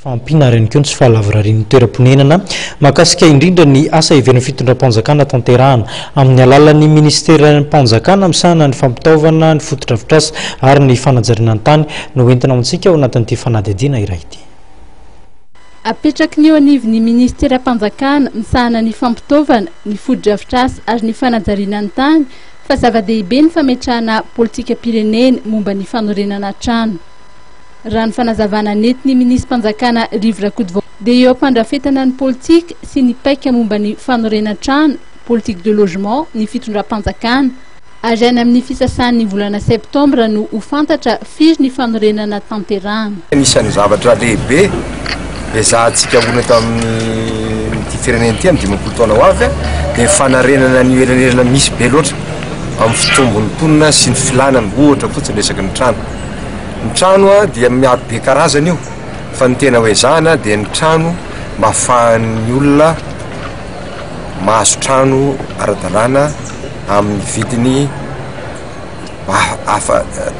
fampinarany ko tsy fahalavirarin'ny toeram-ponenana mahakasika indrindra ny asa iveren'ny fitondram-panjakana tanterahana amin'ny alalan'ny ministera mpanjakana misahana ny fampitaovana ny fotodrafitrasa ary ny fanajariana ny tany no entina amintsika ao anatin'ity fanadihadiana iray ity. Apetraky ny eo anivon'ny ministera mpanjakana misahana ny fampitaovana ny fotodrafitrasa ary ny fanajariana ny tany fa zava-dehibe ny fametrahana politika pireneny momba ny fanorenana trano. Raha ny fanazavana netiny ministra mpanjakana Rivo Rakotovao dia eo ampandrafetana ny politika sy ny paika momba ny fanorena trano, politique de logement, ny fitondram-panjakana ary any amin'ny fisasan'ny volana septambra no ho fantatra firy ny fanorenana tanterahana. Anisan'ny zavatra lehibe ezahantsika olona tamin'ity firenena ity amin'ny 10 taona ho avy dia fanarenana ny elanelana misy be loatra amin'ny fitombon'ny mponina sy ny filanana ohatra fotsiny resaky ny trano. Ny trano dia miaro be karazana io fa ny tena hoe zana dia ny trano mba ahafahan'ny olona mahazo trano ara-dalàna amin'ny vidiny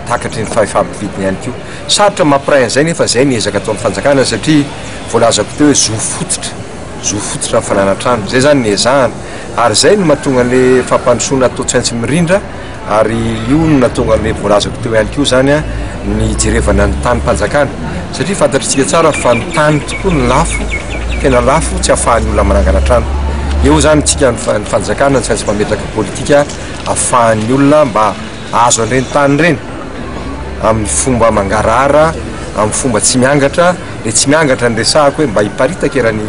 takatry ny fahefa-vidiny ihany koa. Sarotra mampiray an'izay nefa zay ny ezaka ataon'ny fanjakana satria voalazako teo hoe zo fototra ny fanana trano. Zay zany ny ezahana ary zay no mahatonga le fampandrosoana atao tsaintsy mirindra ary io no natonga le voalazako teo ihany koa zany ny jerevana ny tany mpanjakana satria fantatritsika tsara fa ny tany tokoa ny lafo, tena lafo tsy ahafahan'ny olona manangana trano. Eo zany tsika ny fanjakana tsy maintsy mametraka politika ahafahan'ny olona mba azo an'ireny tany ireny amin'ny fomba mangarahara, amin'ny fomba tsy miangatra. Le tsy miangatra ny resahako hoe mba hiparitaka erany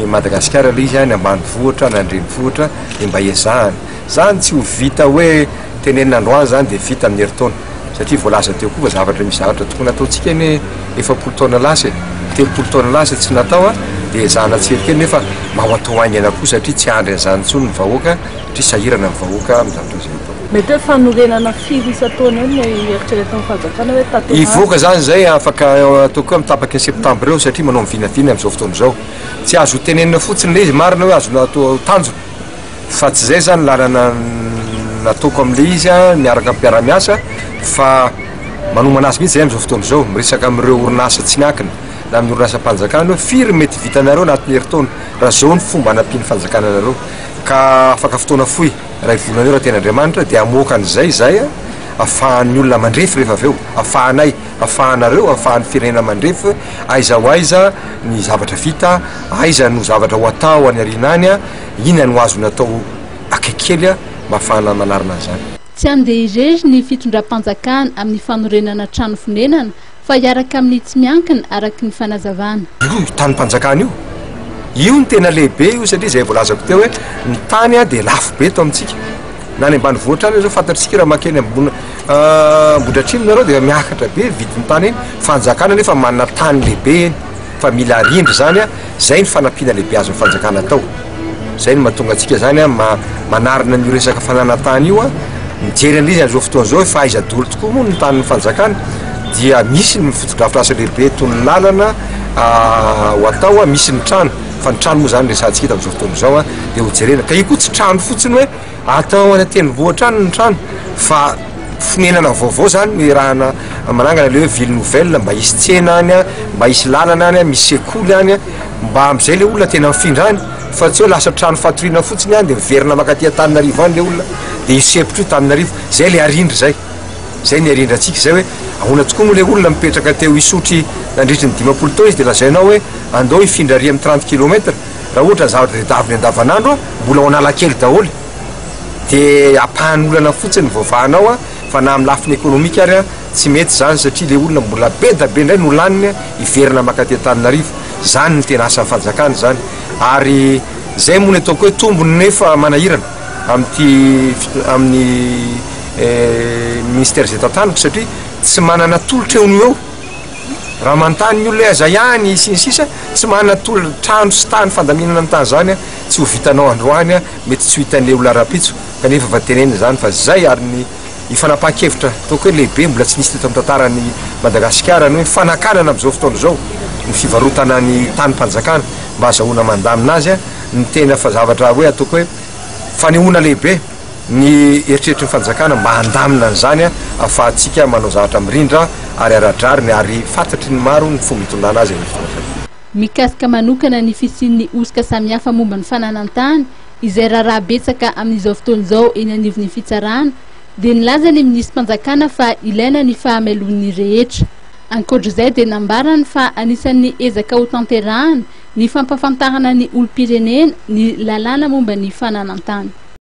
Madagasikara le izy any ambanivohitra na andrenivohitra dia mba ezahana. Zany tsy ho vita hoe tenenina androany zany dia vita amin'ny herintaona satria voalaza teo koa zavatra misy zavatra tokony ataontsika ny 70 taona lasa 30 taona lasa tsy natao dia ezahana tserikely nefa mba ho atao aingana koa satria tsy andry an'izany intsony ny vahoaka satria sahirana ny vahoaka amin'ny zavatra izay atao. Mety hoe fanorenana firy isa-taona eo ny eritreretan'ny fanjakana hoe tato ivoaka zany zay afaka atao koa mitapaka ny septambra eo satria manao mivinavina amin'izao fotoana izao. Tsy azo tenenina fotsiny le izy marina hoe azo natao tanjona fa tsy zay zany lalana nataoko amin'le izy miaraka ampiara-miasa fa manomana azy mihitsy zay amin'izao fotoana izao miresaka amin'ireo orinasa tsy miankina na amin'ny orinasa mpanjakana hoe firy mety vitanareo anatin'ny herintaona raha zao ny fomba hanampiany fanjakana anareo ka afaka fotoana fohy raha ivolana eo raha tena Andriamanitra dia amoaka an'izay zay ahafahan'ny olona mandrefy rehefa avy eo, ahafahanay, ahafahanareo, ahafahan'ny firenena mandrefy aiza ho aiza ny zavatra vita, aiza no zavatra ho atao any arinany inona no azo natao akaikely mba ahafahana manarina an'izany. Tsy andeha irery ny fitondram-panjakana amin'ny fanorenana trano fonenana fa hiaraka amin'ny tsy miankina araky ny fanazavana. Io tany mpanjakana io ny tena lehibe io satria zay voalazako teo hoe ny tany dia lafo be eto amintsika na ny ambanivohitra any zao fantatritsika raha makeny Ambohidratrimo nareo dia miakatra be vidin'ny tany eny. Fanjakana nefa manana tany lehibe eny fa mila arindry zany zay ny fanampiana lehibe azo fanjakana atao. Zay ny mahatonga antsika zany manarina ny resaka fanana tany io mijery an'izy amin'izao fotoana izao fa aiza dolo tokoa moa ny tany fanjakana dia misy ny fotodrafitrasa lehibe toy ny lalana ho atao misy ny trano fa ny trano moa zany resantsika hita amin'izao fotoana izao dia ho jerena ka io koa tsy trano fotsiny hoe atao anateny vohitra any ny trano fa fonenana vaovao zany ny rahana manangana le hoe ville nouvelle mba hisy tsena any mba hisy lalana any misy sekoly any mba amin'izay le olona tena mifindra any fa tsy hoe lasa trano fatoriana fotsiny any dia miverina makaty Antananarivo any le olona dia hisepitra io Antananarivo zay le arindry zay ny arindra antsika zay hoe ahoana tokoa moa le olona mipetraka teo isotry nandritry ny 10 taona izy dia lazainao hoe andao hifindra ary amin'ny 30 km raha ohatra ny zavatra daviny andavanandro mbola ao Analakely daholo dia apahan'ny olana fotsiny vaovahanao fa na amin'ny lafiny ekonomika ary tsy mety zany satria le olona mbola be da be indray no laniny hiverina makaty Antananarivo. Zany ny tena asan'ny fanjakana zany ary zay moa ny ataoko hoe tombony nefa manahirana amin'ny ministère zay tantaniko satria tsy manana tolotra eo raha manontany ny olona aza ihany sinsisa tsy manana trano sy tany fandaminana ny tany zany tsy ho vitanao androany mety tsy ho hitan'le olona rapitso kanefa fa tenenina zany fa zay ary ny ifanapahan-kevitra ataoko hoe lehibe mbola tsy nisy teto amin'ny tantaran'ny Madagasikara ny hoe fanakanana amin'izao fotoana izao ny fivarotana ny tany mpanjakana mba azahoana mandamina azy ny tena fa zavatra hoe ataoko hoe fanehoana lehibe ny eritreritry ny fanjakana mba handamina an'izany ahafahantsika manao zavatra mirindra ary aradrariny ary fantatry ny maro ny fomba hitondràna azy. mikasika manokana ny fisian'ny osika samihafa momba ny fananantany izay raharaha betsaka amin'izao fotoana izao eny anivon'ny fitsarana dia nilaza ny minisitry mpanjakana fa ilaina ny fahamelon'ny rehetra. Ankoatr'izay dia nambarany fa anisan'ny ezaka ho tanterahana ny fampafantarana ny olom-pirenena ny lalàna momba ny fananantany.